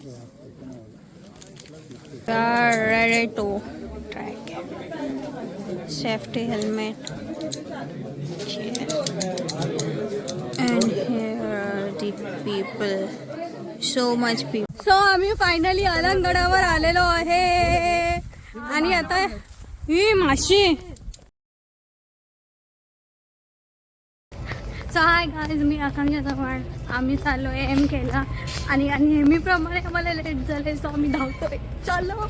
We are ready to track. Safety helmet. Chair. And here are the people. So much people. So आम्ही finally अलंगगडावर आलेलो आहे आणि आता ही माशी. सो हाय गाईज, मी आकांक्षा चव्हाण. आम्ही चाललो आहे एम केला आणि नेहमीप्रमाणे आम्हाला लेट झाले, सो आम्ही धावतोय. चलो.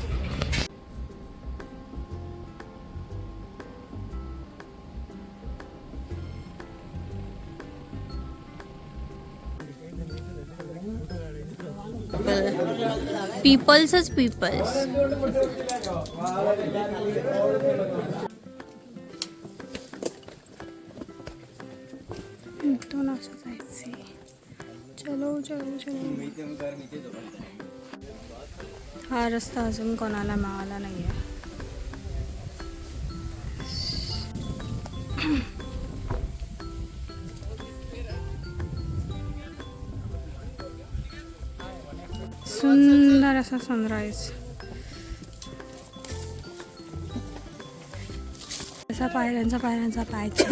पीपल्सच पीपल्स. इथून असं जायचंय. चलो चलो चलो. हा रस्ता अजून कोणाला मिळाला नाहीये. सुंदर असा सनराईज. असा पायऱ्यांचा पॅच.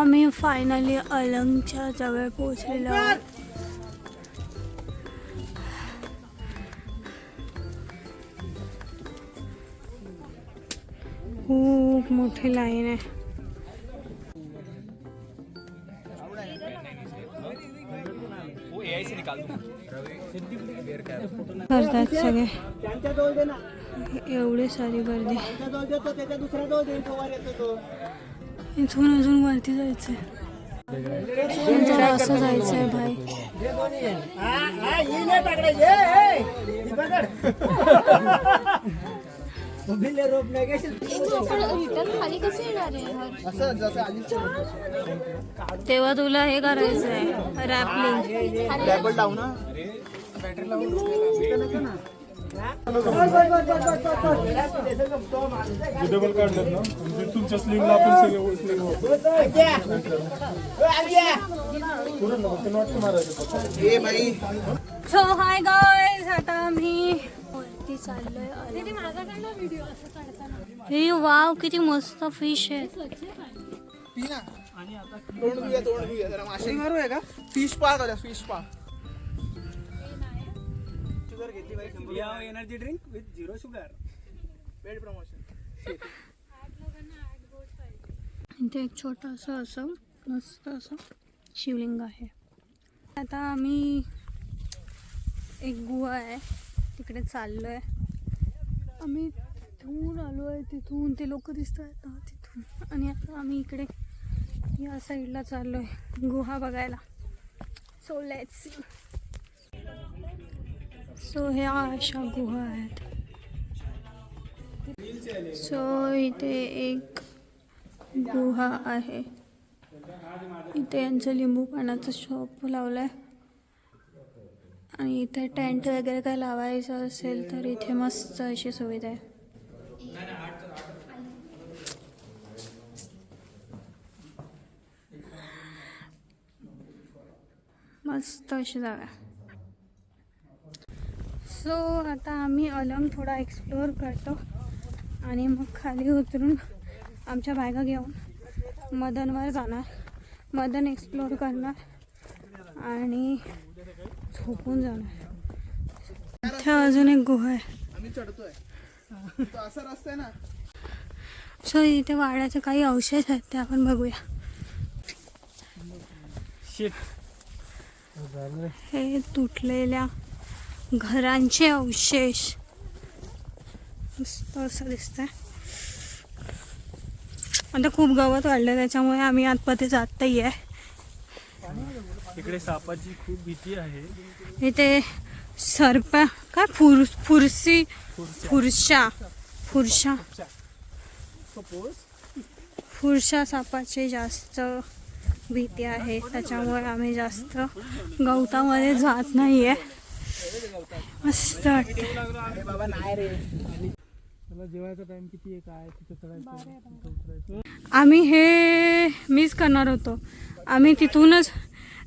आम्ही फायनली अलंगच्या जवळ पोहोचलेलो आहोत. खूप मोठी लाईन आहे. करतात सगळे. एवढी सारी गर्दी. इथून अजून वरती जायचंय. जरा असं जायचंय भाई. तेव्हा तुला हे करायचंय रॅपलिंग. तुमच्या स्लिंगला आपण सगळे सो हाय गाईज, आता आम्ही वरती चाललोय. हे वाव, किती मस्त फिश आहे. फिश पा फिश पा. Energy drink with 0 sugar. Paid promotion. इथे एक छोटंसं असं मस्त असं शिवलिंग आहे. आता आम्ही एक गुहा आहे तिकडे चाललोय. आम्ही तिथून आलो आहे, तिथून ते लोक दिसत आहेत ना तिथून. आणि आता आम्ही इकडे या साईडला चाललोय गुहा बघायला. So let's see. सो ह्या अशा गुहा आहेत. सो इथे एक गुहा आहे. इथे यांचं लिंबू पाण्याचं शॉप लावलंय आणि इथे टेंट वगैरे काय लावायचं असेल तर इथे मस्त अशी सुविधा आहे. मस्त अशी जागा. सो आता आम्ही अलंग थोडा एक्सप्लोअर करतो आणि मग खाली उतरून आमच्या बॅगा घेऊन मदनवर जाणार. मदन एक्सप्लोअर करणार आणि झोपून जाणार. इथे अजून एक गुहा आहे. सो इथे वाड्याचे काही अवशेष आहेत ते आपण बघूया. हे तुटलेल्या घरांचे अवशेष मस्त असं दिसतंय. आता खूप गवत वाढलं त्याच्यामुळे आम्ही आतमध्ये जात नाही आहे. इकडे सापाची खूप भीती आहे. इथे सर्प काय फुरशा सापाची जास्त भीती आहे, त्याच्यामुळे आम्ही जास्त गवतामध्ये जात नाहीये. मस्त वाटतं. आम्ही हे मिस करणार होतो. आम्ही तिथूनच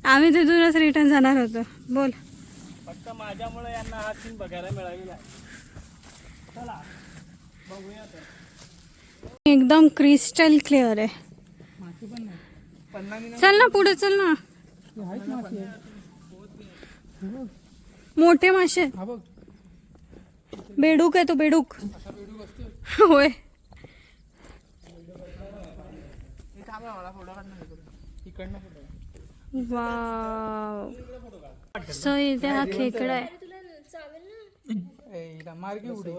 आम्ही तिथूनच रिटर्न जाणार होतो. बोल. फक्त माझ्यामुळे यांना हा सीन बघायला मिळालेला आहे. चला बघूया तर. एकदम क्रिस्टल क्लिअर आहे. चल ना पुढे चल ना. मोठे मासे आहेत. बेडूक आहे तो, बेडूक. होय. वाव. सो इथे हा खेकडा आहे.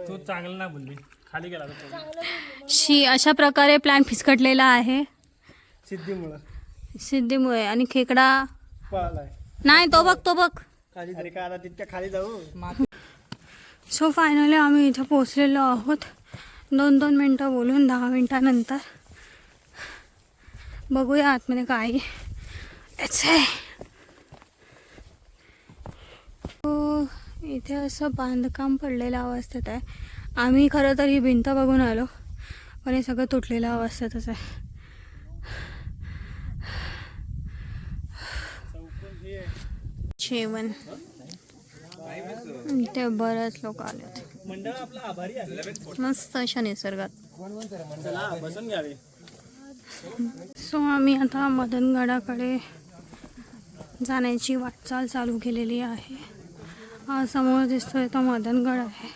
तू चांगलं ना बोलली, खाली गेला शी अशा प्रकारे प्लॅन फिसकटलेला आहे सिद्धीमुळे. आणि खेकडा पळालाय. नाही, तो बघ तो बघ. अरे का आता तितक्या खाली जाऊ. सो फायनली आम्ही इथं पोचलेलो आहोत. 2-2 मिनटं बोलून 10 मिनटानंतर बघूया आतमध्ये काय आहे. इथे असं बांधकाम पडलेल्या अवस्थेत आहे. आम्ही खरं तर ही भिंत बघून आलो, पण हे सगळं तुटलेल्या अवस्थेतच आहे. जेवण इथे बरेच लोक आलेत. मंडळ आपला आभारी आहे. मस्त अशा निसर्गात. चला बसून घ्यावे. सो आम्ही आता मदनगडाकडे जाण्याची वाटचाल चालू केलेली आहे. हा समोर दिसतोय तो मदनगड आहे.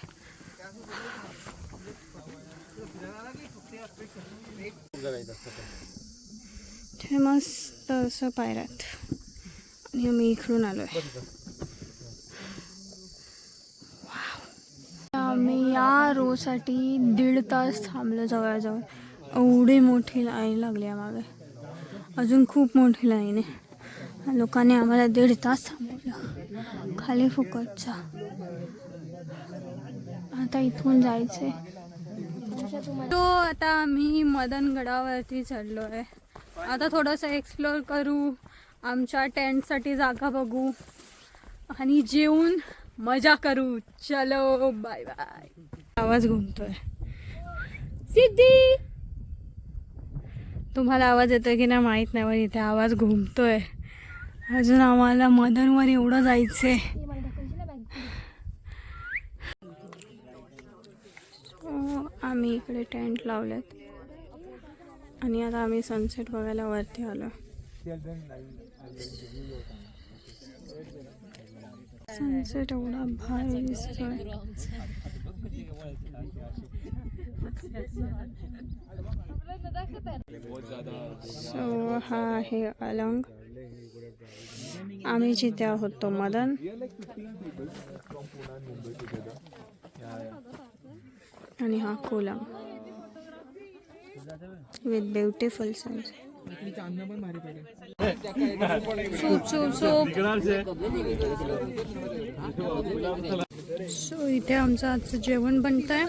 ते मस्त असं पायऱ्यात आणि आम्ही इकडून आलोय. आम्ही या रोसाठी 1.5 तास थांबलो जवळजवळ. एवढी मोठी लाईन लागली आहे मागे, अजून खूप मोठी लाईन आहे. लोकांनी आम्हाला 1.5 तास थांबवलं खाली फुकटचा. आता इथून जायचंय. तो आता आम्ही मदनगडावरती चढलो आहे. आता थोडंसं एक्सप्लोर करू, आमच्या टेंटसाठी जागा बघू आणि जेवून मजा करू. चलो बाय बाय. आवाज घुमतोय. सिद्धी, तुम्हाला आवाज येतोय की नाही माहीत नाही, पण इथे आवाज घुमतोय. अजून आम्हाला मदनवर एवढं जायचंय. आम्ही इकडे टेंट लावलेत आणि आता आम्ही सनसेट बघायला वरती आलो. सनसेट एवढा भारी दिसतोय. सो हा आहे अलंग. आम्ही जिथे आहोत तो मदन. आणि हा कोलम विथ ब्युटिफुल सनसेट. सो इथे आमचं आजचं जेवण बनतंय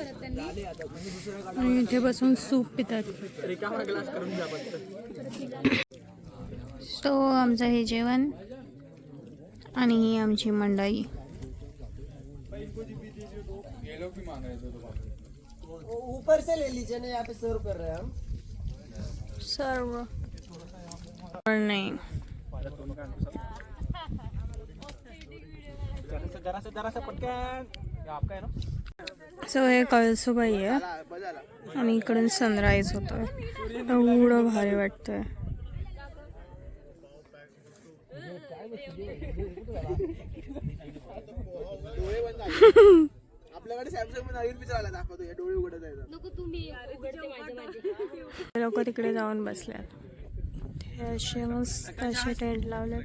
आणि इथे बसून सूप पितात. सो आमचं हे जेवण आणि ही आमची मंडळी. ऊपर से ले लीजिए ना, यहाँ पे सर्व कर रहे हैं हम. सर्व नाही. सो हे कळसुबाई आहे आणि इकडून सनराईज होतोय. एवढं भारी वाटतंय. आपल्याकडे सॅमसंग नवीन पिक्चर आला, दाखवतो या डोळे उघडत आहे. लोक तिकडे जाऊन बसल्यात. असे मस्त असे टेंट लावलेत.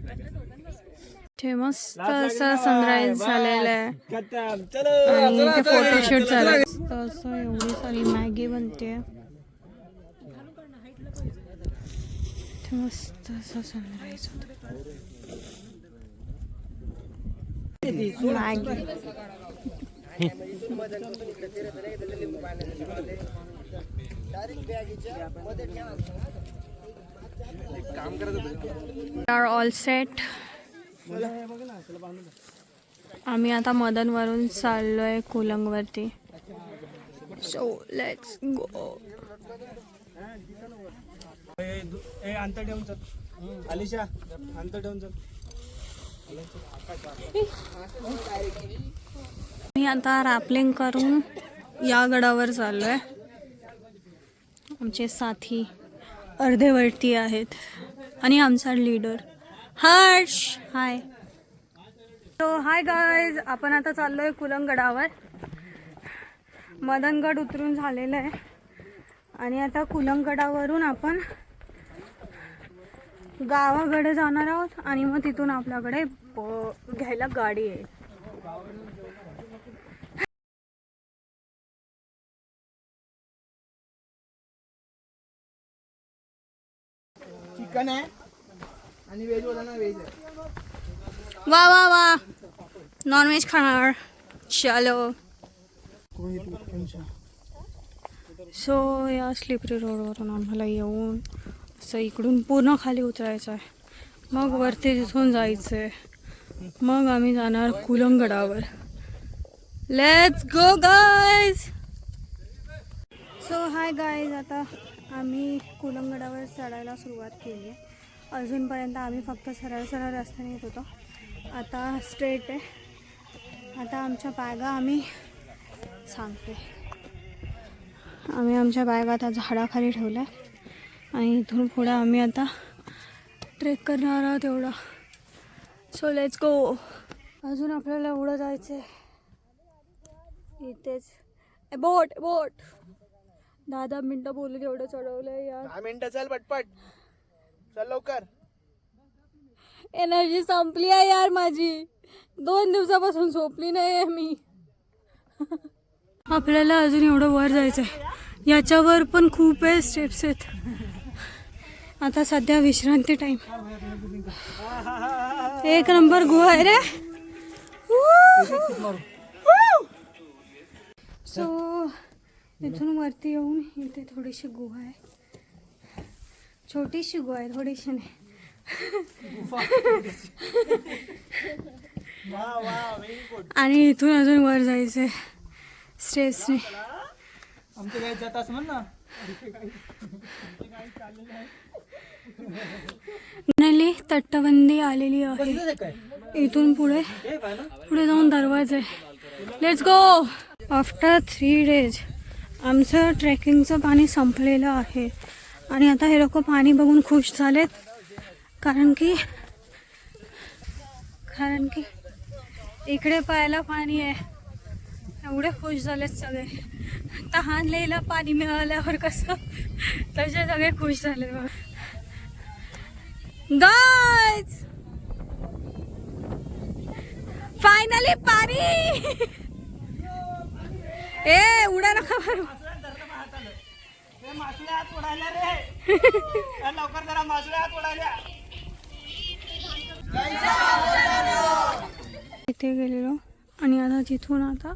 ते मस्त असं सनराईज झालेलं आहे आणि इथे फोटोशूट झालं. असं एवढी सारी मॅगी बनते. मस्त असं सनराईज होतं. Maggi are all set. आम्ही आता मदनवरून चाललोय कोलंगवरती. So let's go. अंतर ठेवून चल. अलिशा अंतर ठेवून चल. मी आता रॅपलिंग करून या गडावर चाललोय. आमचे साथी अर्धेवरती आहेत आणि आमचा लीडर हर्ष. हाय. तो हाय गाईज, आपण आता चाललोय कुलंगडावर. मदनगड उतरून झालेलं आहे आणि आता कुलंगडावरून आपण गावाकडे जाणार आहोत आणि मग तिथून आपल्याकडे घ्यायला गाडी येईल. चिकन आहे आणि व्हेज बोला ना, व्हेज आहे. वा वा वा, नॉनव्हेज खाणार. चलो. सो या स्लिपरी रोडवरून आम्हाला येऊन असं इकडून पूर्ण खाली उतरायचं आहे, मग वरती तिथून जायचं आहे, मग आम्ही जाणार कुलंगडावर. Let's go guys. So hi guys, आता आम्ही कुलंगडावर चढायला सुरुवात केली आहे. अजूनपर्यंत आम्ही फक्त सरळ सरळ रस्त्याने येत होतो, आता स्ट्रेट आहे. आता आमच्या बॅगा आम्ही सांगते, आम्ही आमच्या बॅगा आता झाडाखाली ठेवल्या आणि इथून पुढे आम्ही आता ट्रेक करणार आहोत एवढा. So let's go. अजून आपल्याला एवढं जायचं आहे. इथेच बोट 10 मिनटं बोलून एवढं चढवलं आहे यार. 10 मिनिटं चल पटपट, चल लवकर. एनर्जी संपली आहे यार माझी, 2 दिवसापासून झोपली नाही आहे मी. आपल्याला अजून एवढं वर जायचं आहे, याच्यावर पण खूप आहे स्टेप्स आहेत. आता सध्या विश्रांती टाइम. एक नंबर गुहा आहे रे. सो इथून वरती येऊन इथे थोडीशी गुहा आहे, छोटीशी गुहा आहे, थोडीशी नाही. आणि इथून अजून वर जायचंय स्टेप्सने. आमच्या गाडीत जात असं म्हण ना. फायनली तटबंदी आलेली आहे. इथून पुढे जाऊन दरवाजा आहे. Let's go. आफ्टर 3 days आमचं ट्रेकिंगचं पाणी संपलेलं आहे आणि आता हे लोक पाणी बघून खुश झालेत, कारण की इकडे प्यायला पाणी आहे. एवढे खुश झालेत सगळे. तहानलेलं पाणी मिळाल्यावर कसं तसे सगळे खुश झाले. गाइस फायनली पाणी. ए उडा नका मारू. मासुळ्या हात उडायला रे. लवकर जरा मासुळ्या हात उडायला. इथे गेलेलो आणि आता तिथून आता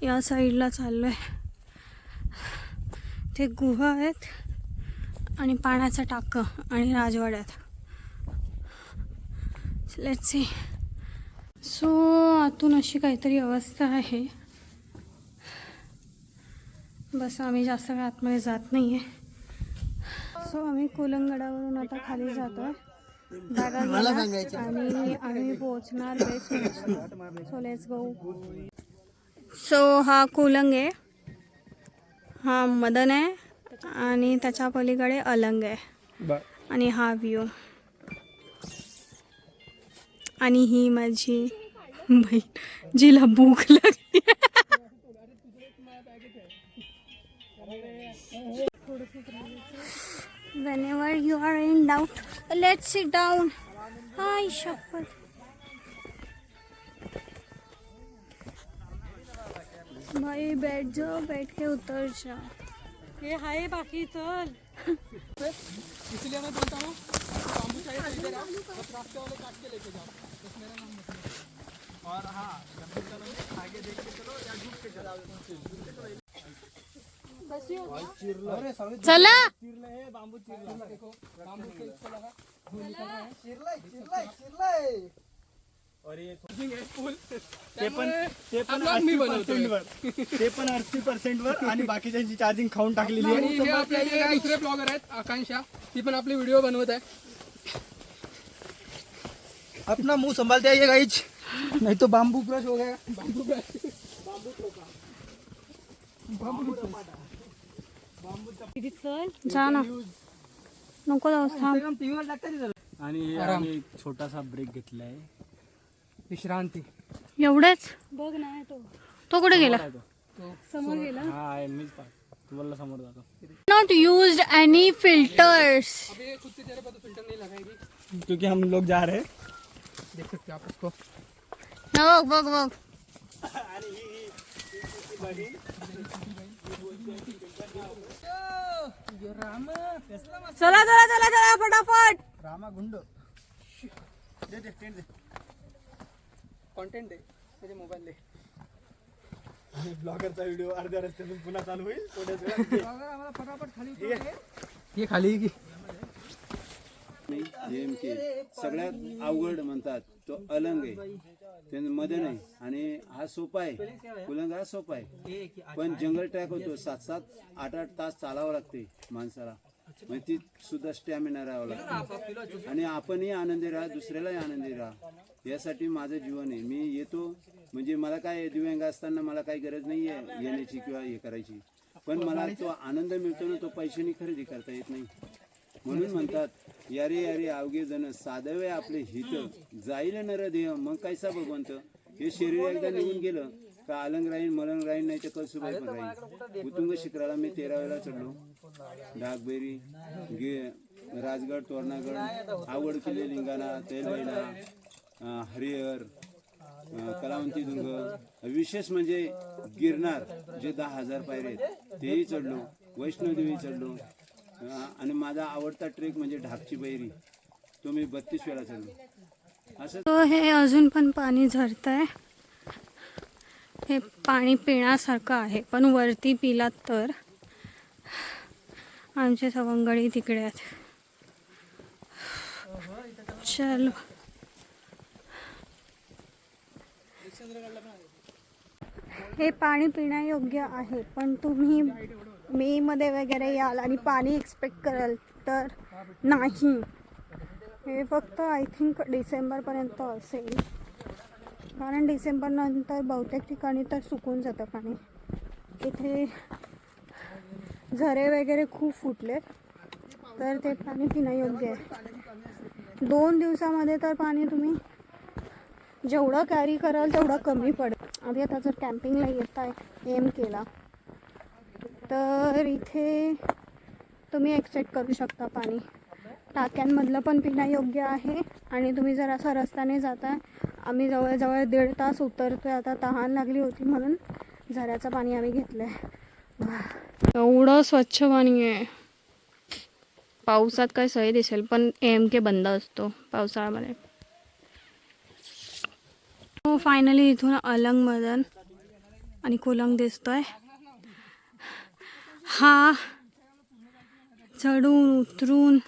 या साईडला चाललोय. ते गुहा आहेत आणि पाण्याचं टाकं आणि राजवाड्यात. Let's see. सो आतून अशी काहीतरी अवस्था आहे. बस आम्ही जास्त वेळ आतमध्ये जात नाही आहे. सो आम्ही कुलंगडावरून आता खाली जातोय. बॅगा आणि आम्ही पोहोचणार best. So let's go. So हा कुलंग आहे, हा मदन आहे आणि त्याच्या पलीकडे अलंग आहे आणि हा व्ह्यू. आणि ही माझी बहीण जिला भूक लागली. Whenever you are in doubt, let's sit down. Hi, शपथ. भाई बैठ जाओ, बैठ के उतर जाओ. ये हाय बाकी चल. इसलिए मैं बोलता हूँ बाम्बू साइड इधर आओ, बस रास्ते वाले काट के लेके जाओ, बस मेरा नाम मत लो. और हाँ, जब भी चलोगे आगे देख के चलो या झुक के चलो. चला. चिरले बांबू चिरला. देखो बांबू के इसको लगा. चिरलाय. और ये फुल ते पण 80% वर. ते पण 80% वर आणि बाकीच्यांची चार्जिंग खाऊन टाकलेली आहे. आणि हे आपले दुसरे ब्लॉगर आहेत आकांक्षा, ती पण आपले व्हिडिओ बनवत आहे. अपना मुंह संभालते आइए गाइज, नहीं तो बाम्बू क्रश हो गया. जा ना, नको जाऊ, थांब. आणि आम्ही छोटासा ब्रेक घेतलाय. विश्रांती. एवढेच बघ ना. तो कुठे गेला? समोर गेला. हा मीच तुम्हाला समोर जातो. नॉट यूज्ड एनी फिल्टर्स अभी खुद के चेहरे पर तो फिल्टर नहीं लगाएगी. क्योंकि हम लोग जा रहे हैं. देख सकते हो आप उसको. बघ बघ. चला चला चला चला फटाफट. रामा गुंड दे दे टेंट दे. कंटेंट आहे त्याचे मोबाईल दे. आणि ब्लॉगरचा व्हिडिओ अर्ध्या रस्त्यातून पुन्हा चालू होईल थोड्याच वेळात. आम्हाला फटाफट खाली ये खाली की नेमके सगळ्यात अवघड म्हणतात तो अलंग आहे, त्यानं मध्ये नाही. आणि हा सोपा आहे, कुलंग हा सोपा आहे. पण जंगल ट्रॅक होतो, 7-7, 8-8 तास चालावं लागते माणसाला. म्हणजे ती सुद्धा स्टॅमिना राहावं लागते. आणि आपणही आनंदी राहा, दुसऱ्यालाही आनंदी राहा, यासाठी माझं जीवन आहे. मी येतो म्हणजे मला काय दिव्यांग असताना मला काही गरज नाही आहे येण्याची किंवा हे करायची, पण मला तो आनंद मिळतो ना, तो पैशाने खरेदी करता येत नाही. म्हणून म्हणतात यारे यारे अवघे जण साधवे आपले हित, जाईल नर देह मग कैसा भगवंत. हे शरीर एकदा निघून गेलं का अलंग राहीन मलंग राहीन, नाही तर कळसुबाई पण राहीन. उतुंग शिखराला मी 13 वेळा चढलो. डागबेरी राजगड, तोरणागड, आवड किल्ले, लिंगाणा, तेलवेला, हरिहर, कलावंती दुर्ग, विशेष म्हणजे गिरनार जे 10,000 पायरे आहेत तेही चढलो. वैष्णोदेवी चढलो. आणि माझा आवडता ट्रेक म्हणजे ढाकची बैरी, तो मी 32 वेळा चढलो. असं हे अजून पण पाणी झरतंय. हे पाणी पिण्यासारखं आहे, पण वरती पिलात तर. आमचे सवंगडी तिकडे आहेत. चलो हे पाणी पिण्यायोग्य आहे, पण तुम्ही मे मध्ये वगैरे याल आणि पाणी एक्सपेक्ट कराल तर नाही. हे फक्त आय थिंक डिसेंबरपर्यंत असेल, कारण डिसेंबर नंतर बहुतेक ठिकाणी तर सुकून जातं पाणी. इथे झरे वगैरे खूप फुटले, तर ते पाणी पिण्यायोग्य आहे. 2 दिवसामध्ये तर पाणी तुम्ही जेवढं कॅरी कराल तेवढं कमी पडेल. आधी आता जर कॅम्पिंगला येत आहे एम केला तर इथे तुम्ही एक्सपेक्ट करू शकता पाणी. टाक्यांमधलं पण पिण्यायोग्य आहे. आणि तुम्ही जर असा रस्त्याने जाताय, आम्ही जवळजवळ 1.5 तास उतरतोय. आता तहान लागली होती म्हणून झऱ्याचं पाणी आम्ही घेतलंय. एवढं स्वच्छ पाणी आहे. पावसात काय सही दिसेल, पण एम.के बंद असतो पावसाळ्यामध्ये. हो फायनली इथून अलंग मदन आणि कुलंग दिसतोय. हा चढून उतरून,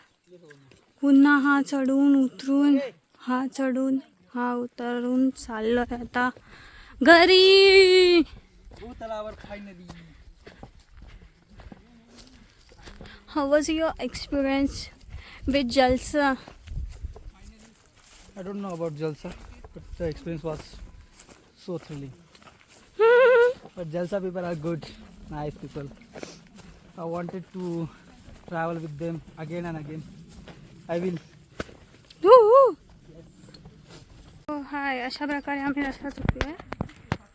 पुन्हा हा चढून उतरून, हा चढून हा उतरून चाललोय आता घरी. भूतलावर finally. How was your experience with Jalsa? I don't know about Jalsa, but the experience was so thrilling. But Jalsa people are good, nice people. I wanted to travel with them again and again. I will. हो हाय, अशा प्रकारे आम्ही रस्ता चुकलो आहे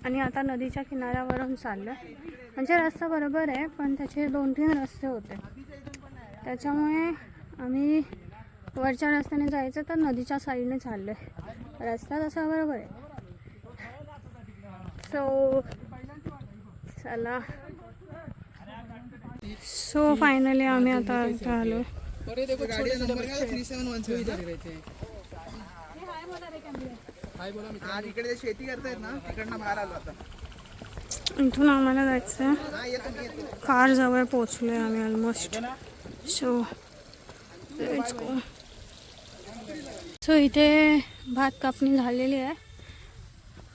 आणि आता नदीच्या किनाऱ्यावरून चाललो आहे. म्हणजे रस्ता बरोबर आहे, पण त्याचे 2-3 रस्ते होते, त्याच्यामुळे आम्ही वरच्या रस्त्याने जायचं तर नदीच्या साईडने चाललो आहे. रस्ता तसा बरोबर आहे. चला. सो फायनली आम्ही आता इथं आलो. अरे देखो छोटे नंबर का 3717 इधर रहते हैं. हाय बोला मित्र. आज इकडे शेती करतायत ना, तिकडनं बाहेर आलो आता. इथून आम्हाला जायचं आहे. कार जवळ पोचलोय आम्ही ऑलमोस्ट. सो इथे भात कापणी झालेली आहे.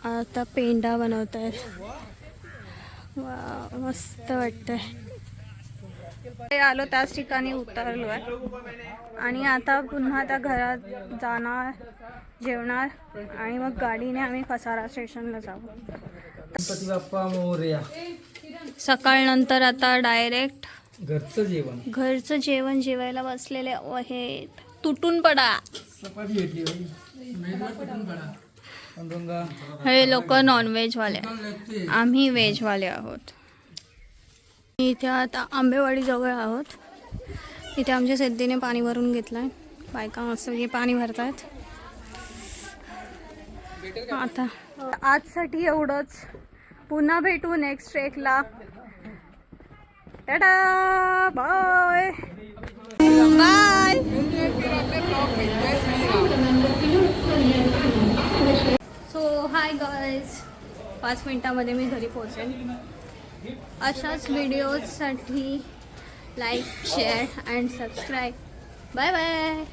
आता पेंडा बनवत आहेत. वा मस्त वाटतंय. आलो त्याच ठिकाणी उतरलो आहे आणि आता पुन्हा त्या घरात जाणार जेवणार आणि मग गाडीने आम्ही कसारा स्टेशनला जाऊ. गणपती बाप्पा मोरया. सकाळनंतर आता डायरेक्ट घरचं जेवण. घरचं जेवण जेवायला बसलेले आहेत. तुटून पडा. हे लोक नॉनव्हेजवाले, आम्ही व्हेजवाले आहोत. इथे आता आंबेवाडी जवळ आहोत. इथे आमच्या सिद्धीने पाणी भरून घेतलंय. बायका मस्त पाणी भरतायत. आता आजसाठी एवढंच. पुन्हा भेटू नेक्स्ट ट्रेकला. Tata bye bye. So hi guys, 5 मिनिटामध्ये मी घरी पोहोचेन. अशाच व्हिडिओजसाठी like share and subscribe. Bye bye.